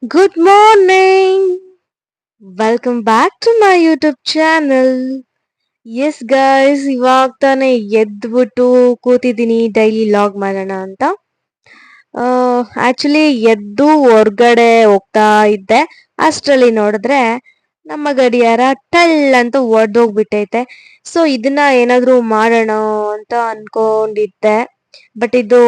Good morning. Welcome back to my YouTube channel. Yes guys, ಇವಾಗ ತಾನೇ ಎದ್ಬಿಟ್ಟು ಕೂತಿದ್ದೀನಿ ಡೈಲಿ ಲಾಗ್ ಮಾಡೋಣ ಅಂತ. ಆಕ್ಚುಲಿ ಎದ್ದು ಹೊರ್ಗಡೆ ಹೋಗ್ತಾ ಇದ್ದೆ. ಅಷ್ಟರಲ್ಲಿ ನೋಡಿದ್ರೆ ನಮ್ಮ ಗಡಿಯಾರ ಟಳ್ ಅಂತ ಒಡ್ದೋಗ್ಬಿಟ್ಟೈತೆ. ಸೊ ಇದನ್ನ ಏನಾದ್ರೂ ಮಾಡೋಣ ಅಂತ ಅನ್ಕೊಂಡಿದ್ದೆ. ಬಟ್ ಇದು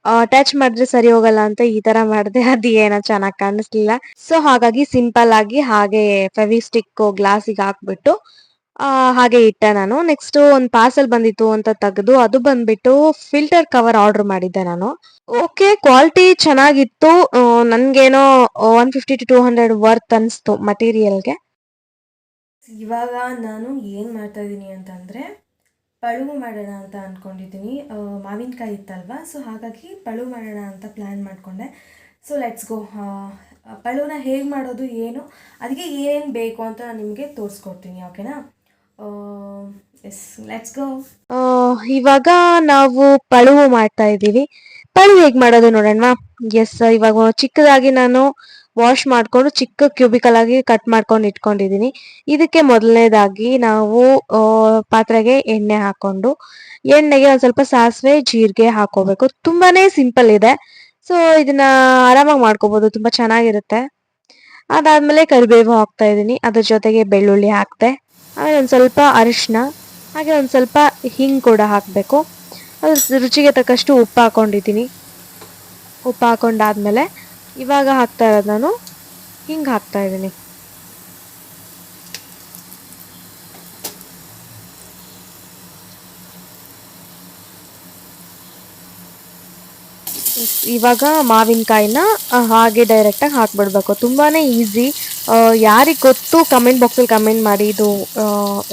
ಅಟ್ಯಾಚ್ ಮಾಡಿದ್ರೆ ಸರಿ ಹೋಗಲ್ಲ ಅಂತ ಈ ತರ ಮಾಡಿದೆ. ಅದು ಏನೋ ಚೆನ್ನಾಗಿ ಕಾಣಿಸ್ಲಿಲ್ಲ. ಸೊ ಹಾಗಾಗಿ ಸಿಂಪಲ್ ಆಗಿ ಹಾಗೆ ಫೆವಿಸ್ಟಿಕ್ ಗ್ಲಾಸಿಗೆ ಹಾಕ್ಬಿಟ್ಟು ಹಾಗೆ ಇಟ್ಟೆ ನಾನು. ನೆಕ್ಸ್ಟ್ ಒಂದು ಪಾರ್ಸೆಲ್ ಬಂದಿತ್ತು ಅಂತ ತೆಗೆದು ಅದು ಬಂದ್ಬಿಟ್ಟು ಫಿಲ್ಟರ್ ಕವರ್ ಆರ್ಡರ್ ಮಾಡಿದ್ದೆ ನಾನು. ಓಕೆ, ಕ್ವಾಲಿಟಿ ಚೆನ್ನಾಗಿತ್ತು. ನನ್ಗೇನೋ 150 to 200 ವರ್ತ್ ಅನಿಸ್ತು ಮಟೀರಿಯಲ್ಗೆ. ಇವಾಗ ನಾನು ಏನು ಮಾಡ್ತಾ ಇದ್ದೀನಿ ಅಂತಂದರೆ ಪಳುವು ಮಾಡೋಣ ಅಂತ ಅಂದ್ಕೊಂಡಿದ್ದೀನಿ. ಮಾವಿನಕಾಯಿ ಇತ್ತಲ್ವ, ಸೊ ಹಾಗಾಗಿ ಪಳುವು ಮಾಡೋಣ ಅಂತ ಪ್ಲ್ಯಾನ್ ಮಾಡಿಕೊಂಡೆ. So let's go. ಪಳುವನ್ನ ಹೇಗೆ ಮಾಡೋದು ಏನು, ಅದಕ್ಕೆ ಏನೇನು ಬೇಕು ಅಂತ ನಾನು ನಿಮಗೆ ತೋರಿಸ್ಕೊಡ್ತೀನಿ. ಓಕೆನಾ? Yes, let's go. ಇವಾಗ ನಾವು ಪಳುವು ಮಾಡ್ತಾ ಇದ್ದೀವಿ. ಪಳುವು ಹೇಗೆ ಮಾಡೋದು ನೋಡೋಣ. ಎಸ್, ಇವಾಗ ಚಿಕ್ಕದಾಗಿ ನಾನು ವಾಶ್ ಮಾಡಿಕೊಂಡು ಚಿಕ್ಕ ಕ್ಯೂಬಿಕಲ್ ಆಗಿ ಕಟ್ ಮಾಡ್ಕೊಂಡು ಇಟ್ಕೊಂಡಿದ್ದೀನಿ. ಇದಕ್ಕೆ ಮೊದಲನೇದಾಗಿ ನಾವು ಪಾತ್ರೆಗೆ ಎಣ್ಣೆ ಹಾಕೊಂಡು ಎಣ್ಣೆಗೆ ಒಂದು ಸ್ವಲ್ಪ ಸಾಸಿವೆ ಜೀರಿಗೆ ಹಾಕೋಬೇಕು. ತುಂಬಾನೇ ಸಿಂಪಲ್ ಇದೆ. ಸೊ ಇದನ್ನ ಆರಾಮಾಗಿ ಮಾಡ್ಕೋಬಹುದು, ತುಂಬಾ ಚೆನ್ನಾಗಿರುತ್ತೆ. ಅದಾದ್ಮೇಲೆ ಕರಿಬೇವು ಹಾಕ್ತಾ ಇದ್ದೀನಿ, ಅದ್ರ ಜೊತೆಗೆ ಬೆಳ್ಳುಳ್ಳಿ ಹಾಕ್ತೆ. ಆಮೇಲೆ ಒಂದು ಸ್ವಲ್ಪ ಅರಿಶಿನ, ಹಾಗೆ ಒಂದು ಸ್ವಲ್ಪ ಹಿಂಗ್ ಕೂಡ ಹಾಕಬೇಕು. ಅದು ರುಚಿಗೆ ತಕ್ಕಷ್ಟು ಉಪ್ಪು ಹಾಕೊಂಡಿದ್ದೀನಿ. ಉಪ್ಪು ಹಾಕೊಂಡಾದ್ಮೇಲೆ ಇವಾಗ ಹಾಕ್ತಾ ಇರೋದು ನಾನು ಹಿಂಗೆ ಹಾಕ್ತಾ ಇದ್ದೀನಿ. ಇವಾಗ ಮಾವಿನಕಾಯಿನ ಹಾಗೆ ಡೈರೆಕ್ಟಾಗಿ ಹಾಕ್ಬಿಡ್ಬೇಕು. ತುಂಬಾನೇ ಈಸಿ. ಯಾರಿಗೆ ಗೊತ್ತು ಕಮೆಂಟ್ ಬಾಕ್ಸಲ್ಲಿ ಕಮೆಂಟ್ ಮಾಡಿ, ಇದು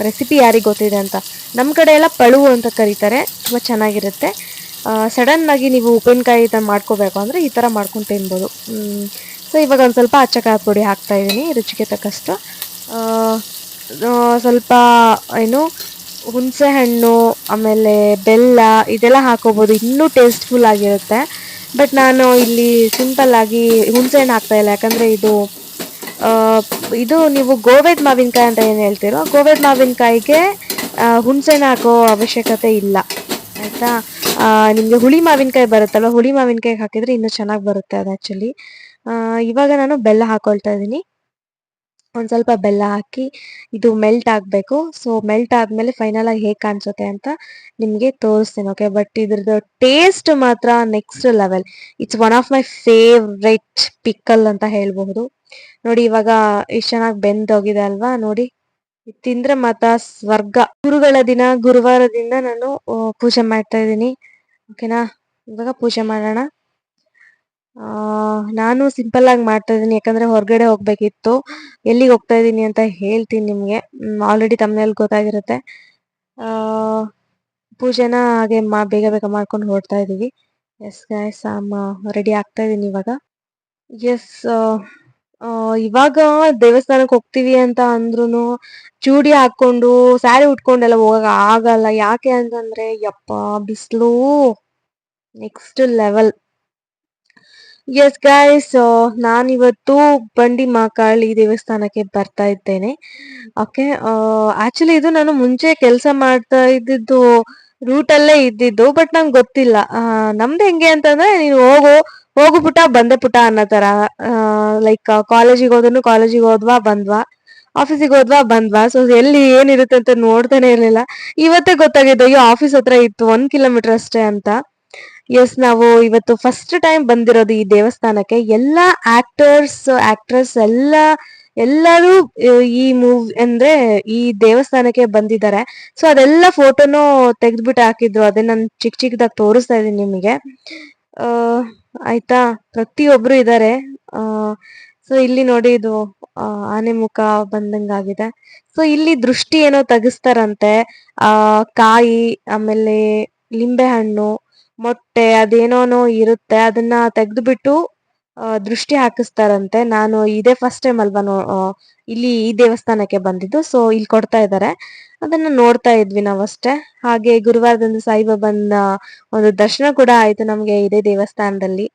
ರೆಸಿಪಿ ಯಾರಿಗೆ ಗೊತ್ತಿದೆ ಅಂತ. ನಮ್ಮ ಕಡೆ ಎಲ್ಲ ಪಳುವು ಅಂತ ಕರೀತಾರೆ. ತುಂಬ ಚೆನ್ನಾಗಿರುತ್ತೆ. ಸಡನ್ನಾಗಿ ನೀವು ಉಪ್ಪಿನಕಾಯಿ ಮಾಡ್ಕೋಬೇಕು ಅಂದರೆ ಈ ಥರ ಮಾಡ್ಕೊಂಡು ತಿನ್ಬೋದು. ಸೊ ಇವಾಗ ಒಂದು ಸ್ವಲ್ಪ ಅಚ್ಚ ಖಾರದ ಪುಡಿ ಹಾಕ್ತಾಯಿದ್ದೀನಿ ರುಚಿಗೆ ತಕ್ಕಷ್ಟು. ಸ್ವಲ್ಪ ಏನು ಹುಣಸೆ ಹಣ್ಣು, ಆಮೇಲೆ ಬೆಲ್ಲ ಇದೆಲ್ಲ ಹಾಕೋಬೋದು, ಇನ್ನೂ ಟೇಸ್ಟ್ಫುಲ್ ಆಗಿರುತ್ತೆ. ಬಟ್ ನಾನು ಇಲ್ಲಿ ಸಿಂಪಲ್ ಆಗಿ ಹುಣಸೆ ಹಣ್ಣು ಹಾಕ್ತಾ ಇಲ್ಲ, ಯಾಕಂದರೆ ಇದು ನೀವು ಗೋವೆದ್ ಮಾವಿನಕಾಯಿ ಅಂತ ಏನು ಹೇಳ್ತೀರೋ, ಗೋವೆದ್ ಮಾವಿನಕಾಯಿಗೆ ಹುಣಸೆ ಹಣ್ಣು ಹಾಕೋ ಅವಶ್ಯಕತೆ ಇಲ್ಲ. ಆಯಿತಾ? ನಿಮಗೆ ಹುಳಿ ಮಾವಿನಕಾಯಿ ಬರುತ್ತಲ್ವ, ಹುಳಿ ಮಾವಿನಕಾಯಿಗೆ ಹಾಕಿದರೆ ಇನ್ನೂ ಚೆನ್ನಾಗಿ ಬರುತ್ತೆ ಅದು ಆ್ಯಕ್ಚುಲಿ. ಇವಾಗ ನಾನು ಬೆಲ್ಲ ಹಾಕ್ಕೊಳ್ತಾ ಇದ್ದೀನಿ. ಒಂದು ಸ್ವಲ್ಪ ಬೆಲ್ಲ ಹಾಕಿ ಇದು ಮೆಲ್ಟ್ ಆಗಬೇಕು. ಸೊ ಮೆಲ್ಟ್ ಆದಮೇಲೆ ಫೈನಲಾಗಿ ಹೇಗೆ ಕಾಣಿಸುತ್ತೆ ಅಂತ ನಿಮಗೆ ತೋರಿಸ್ತೀನಿ. ಓಕೆ, ಬಟ್ ಇದ್ರದ್ದು ಟೇಸ್ಟ್ ಮಾತ್ರ next level. It's one of my favourite pickle ಅಂತ ಹೇಳಬಹುದು. ನೋಡಿ ಇವಾಗ ಇಷ್ಟು ಚೆನ್ನಾಗಿ ಬೆಂದೋಗಿದೆ ಅಲ್ವಾ. ನೋಡಿ, ತಿಂದ್ರೆ ಮಾತ್ರ ಸ್ವರ್ಗ. ಗುರುಗಳ ದಿನ ಗುರುವಾರದಿಂದ ನಾನು ಪೂಜೆ ಮಾಡ್ತಾ ಇದ್ದೀನಿ. ಓಕೆನಾ? ಇವಾಗ ಪೂಜೆ ಮಾಡೋಣ. ನಾನು ಸಿಂಪಲ್ ಆಗಿ ಮಾಡ್ತಾ ಇದ್ದೀನಿ, ಯಾಕಂದ್ರೆ ಹೊರಗಡೆ ಹೋಗ್ಬೇಕಿತ್ತು. ಎಲ್ಲಿಗೆ ಹೋಗ್ತಾ ಇದ್ದೀನಿ ಅಂತ ಹೇಳ್ತೀನಿ ನಿಮಗೆ. ಆಲ್ರೆಡಿ ತಮ್ಮನೇಲಿ ಗೊತ್ತಾಗಿರುತ್ತೆ. ಪೂಜೆನ ಹಾಗೆ ಬೇಗ ಬೇಗ ಮಾಡ್ಕೊಂಡು ಹೊರಡ್ತಾ ಇದ್ದೀವಿ. ಎಸ್ ಗೈಸ್, ರೆಡಿ ಆಗ್ತಾ ಇದ್ದೀನಿ ಇವಾಗ. ಎಸ್, ಇವಾಗ ದೇವಸ್ಥಾನಕ್ಕೆ ಹೋಗ್ತೀವಿ ಅಂತ ಅಂದ್ರೂ ಚೂಡಿ ಹಾಕೊಂಡು ಸ್ಯಾರಿ ಉಟ್ಕೊಂಡೆಲ್ಲ ಹೋಗಕ್ ಆಗಲ್ಲ. ಯಾಕೆ ಅಂತಂದ್ರೆ ಯಪ್ಪ ಬಿಸಿಲು ನೆಕ್ಸ್ಟ್ ಲೆವೆಲ್. ಎಸ್ ಗೈಸ್, ನಾನಿವತ್ತು ಬಂಡಿ ಮಹಾಕಾಳಿ ದೇವಸ್ಥಾನಕ್ಕೆ ಬರ್ತಾ ಇದ್ದೇನೆ. ಓಕೆ, ಆಕ್ಚುಲಿ ಇದು ನಾನು ಮುಂಚೆ ಕೆಲಸ ಮಾಡ್ತಾ ಇದ್ದಿದ್ದು ರೂಟಲ್ಲೇ ಇದ್ದಿದ್ದು, ಬಟ್ ನಂಗೆ ಗೊತ್ತಿಲ್ಲ. ನಮ್ದು ಹೆಂಗೆ ಅಂತಂದ್ರೆ ನೀನು ಹೋಗು ಪುಟ ಬಂದೆ ಪುಟ ಅನ್ನೋ ತರ. ಲೈಕ್ ಕಾಲೇಜಿಗೆ ಹೋದ್ವಾ ಬಂದ್ವಾ, ಆಫೀಸಿಗೆ ಹೋದ್ವಾ ಬಂದ್ವಾ. ಸೊ ಎಲ್ಲಿ ಏನಿರುತ್ತೆ ಅಂತ ನೋಡ್ತಾನೆ ಇರ್ಲಿಲ್ಲ. ಇವತ್ತೇ ಗೊತ್ತಾಗಿದ್ದು, ಅಯ್ಯೋ ಆಫೀಸ್ ಹತ್ರ ಇತ್ತು, 1 ಕಿಲೋಮೀಟರ್ ಅಷ್ಟೇ ಅಂತ. ಎಸ್, ನಾವು ಇವತ್ತು ಫಸ್ಟ್ ಟೈಮ್ ಬಂದಿರೋದು ಈ ದೇವಸ್ಥಾನಕ್ಕೆ. ಎಲ್ಲ ಆಕ್ಟರ್ಸ್ ಆಕ್ಟ್ರೆಸ್ ಎಲ್ಲರೂ ಈ ಅಂದ್ರೆ ಈ ದೇವಸ್ಥಾನಕ್ಕೆ ಬಂದಿದ್ದಾರೆ. ಸೊ ಅದೆಲ್ಲ ಫೋಟೋನು ತೆಗೆದ್ಬಿಟ್ಟು ಹಾಕಿದ್ರು. ಅದನ್ನ ನಾನು ಚಿಕ್ಕದಾಗಿ ತೋರಿಸ್ತಾ ಇದ್ದೀನಿ ನಿಮಗೆ. ಆಯ್ತಾ? ಪ್ರತಿಯೊಬ್ರು ಇದ್ದಾರೆ. ಸೊ ಇಲ್ಲಿ ನೋಡಿ, ಇದು ಆನೆ ಮುಖ ಬಂದಂಗಾಗಿದೆ. ಸೊ ಇಲ್ಲಿ ದೃಷ್ಟಿ ಏನೋ ತೆಗಿಸ್ತಾರಂತೆ. ಕಾಯಿ, ಆಮೇಲೆ ಲಿಂಬೆ ಹಣ್ಣು, ಮೊಟ್ಟೆ ಅದೇನೋನೋ ಇರುತ್ತೆ, ಅದನ್ನ ತೆಗೆದ್ಬಿಟ್ಟು ದೃಷ್ಟಿ ಹಾಕಿಸ್ತಾರಂತೆ. ನಾನು ಇದೇ ಫಸ್ಟ್ ಟೈಮ್ ಅಲ್ವಾ ಇಲ್ಲಿ ಈ ದೇವಸ್ಥಾನಕ್ಕೆ ಬಂದಿದ್ದು. ಸೊ ಇಲ್ಲಿ ಕೊಡ್ತಾ ಇದ್ದಾರೆ, ಅದನ್ನ ನೋಡ್ತಾ ಇದ್ವಿ ನಾವಷ್ಟೇ. ಹಾಗೆ ಗುರುವಾರದಂದು ಸಾಯಿಬಾಬನ ಒಂದು ದರ್ಶನ ಕೂಡ ಆಯ್ತು ನಮ್ಗೆ ಇದೇ ದೇವಸ್ಥಾನದಲ್ಲಿ.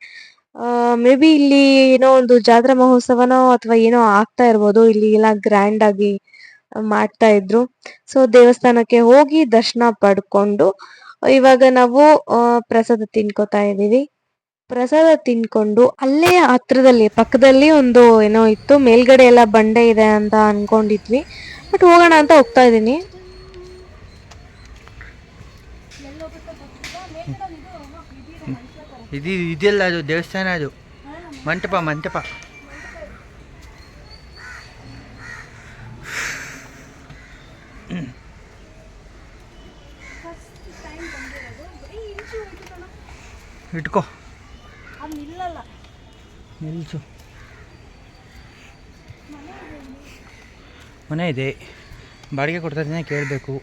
ಮೇ ಬಿ ಇಲ್ಲಿ ಏನೋ ಒಂದು ಜಾತ್ರಾ ಮಹೋತ್ಸವನೋ ಅಥವಾ ಏನೋ ಆಗ್ತಾ ಇರ್ಬೋದು. ಇಲ್ಲಿ ಎಲ್ಲ ಗ್ರ್ಯಾಂಡ್ ಆಗಿ ಮಾಡ್ತಾ ಇದ್ರು. ಸೊ ದೇವಸ್ಥಾನಕ್ಕೆ ಹೋಗಿ ದರ್ಶನ ಪಡ್ಕೊಂಡು ಇವಾಗ ನಾವು ಪ್ರಸಾದ ತಿನ್ಕೋತಾ ಇದೀವಿ. ಪ್ರಸಾದ ತಿನ್ಕೊಂಡು ಅಲ್ಲೇ ಹತ್ರದಲ್ಲಿ ಪಕ್ಕದಲ್ಲಿ ಒಂದು ಏನೋ ಇತ್ತು, ಮೇಲ್ಗಡೆ ಎಲ್ಲ ಬಂಡೆ ಇದೆ ಅಂತ ಅನ್ಕೊಂಡಿದ್ವಿ. ಬಟ್ ಹೋಗೋಣ ಅಂತ ಹೋಗ್ತಾ ಇದೀನಿ. ಇದೆಲ್ಲ ಅದು ದೇವಸ್ಥಾನ, ಅದು ಮಂಟಪ ಮಂಟಪ. ಇಟ್ಕೋ, ನಿಲ್ಸು. ಮನೆ ಇದೆ, ಬಾಡಿಗೆ ಕೊಡ್ತಾ ಇದ್ದೀನಿ, ಕೇಳಬೇಕು.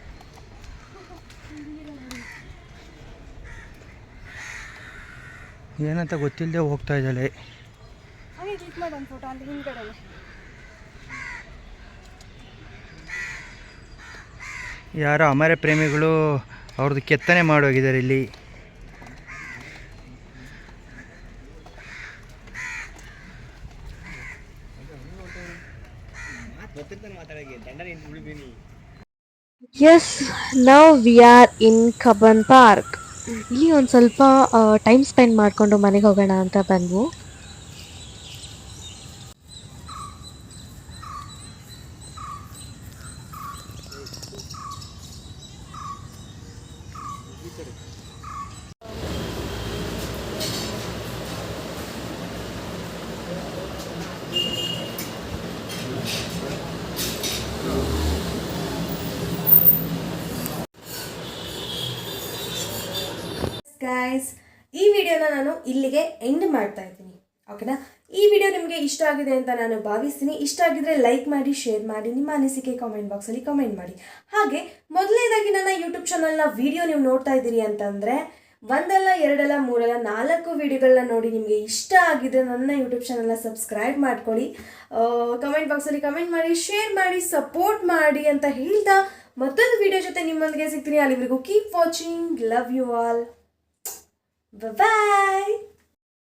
ಏನಂತ ಗೊತ್ತಿಲ್ಲದೆ ಹೋಗ್ತಾ ಇದ್ದಾಳೆ. ಯಾರೋ ಅಮರ ಪ್ರೇಮಿಗಳು ಅವ್ರದ್ದು ಕೆತ್ತನೆ ಮಾಡೋಗಿದ್ದಾರೆ ಇಲ್ಲಿ. Yes, now we are in Cubbon Park. ಇಲ್ಲಿ ಒಂದು ಸ್ವಲ್ಪ ಟೈಮ್ ಸ್ಪೆಂಡ್ ಮಾಡಿಕೊಂಡು ಮನೆಗೆ ಹೋಗೋಣ ಅಂತ ಬಂದ್ವು. ಗೈಸ್, ಈ ವಿಡಿಯೋನ ನಾನು ಇಲ್ಲಿಗೆ ಎಂಡ್ ಮಾಡ್ತಾ ಇದ್ದೀನಿ. ಓಕೆನಾ? ಈ ವಿಡಿಯೋ ನಿಮಗೆ ಇಷ್ಟ ಆಗಿದೆ ಅಂತ ನಾನು ಭಾವಿಸ್ತೀನಿ. ಇಷ್ಟ ಆಗಿದ್ರೆ ಲೈಕ್ ಮಾಡಿ, ಶೇರ್ ಮಾಡಿ, ನಿಮ್ಮ ಅನಿಸಿಕೆ ಕಾಮೆಂಟ್ ಬಾಕ್ಸಲ್ಲಿ ಕಾಮೆಂಟ್ ಮಾಡಿ. ಹಾಗೆ ಮೊದಲನೇದಾಗಿ ನನ್ನ ಯೂಟ್ಯೂಬ್ ಚಾನಲ್ನ ವಿಡಿಯೋ ನೀವು ನೋಡ್ತಾ ಇದ್ದೀರಿ ಅಂತಂದರೆ ಒಂದಲ್ಲ ಎರಡಲ್ಲ ಮೂರಲ್ಲ 4 ವಿಡಿಯೋಗಳನ್ನ ನೋಡಿ ನಿಮಗೆ ಇಷ್ಟ ಆಗಿದ್ರೆ ನನ್ನ ಯೂಟ್ಯೂಬ್ ಚಾನಲ್ನ ಸಬ್ಸ್ಕ್ರೈಬ್ ಮಾಡ್ಕೊಳ್ಳಿ. ಕಮೆಂಟ್ ಬಾಕ್ಸಲ್ಲಿ ಕಮೆಂಟ್ ಮಾಡಿ, ಶೇರ್ ಮಾಡಿ, ಸಪೋರ್ಟ್ ಮಾಡಿ ಅಂತ ಹೇಳ್ತಾ ಮತ್ತೊಂದು ವಿಡಿಯೋ ಜೊತೆ ನಿಮ್ಮೊಂದಿಗೆ ಸಿಗ್ತೀನಿ. ಅಲ್ಲಿವರೆಗೂ keep watching. Love you all. Bye-bye.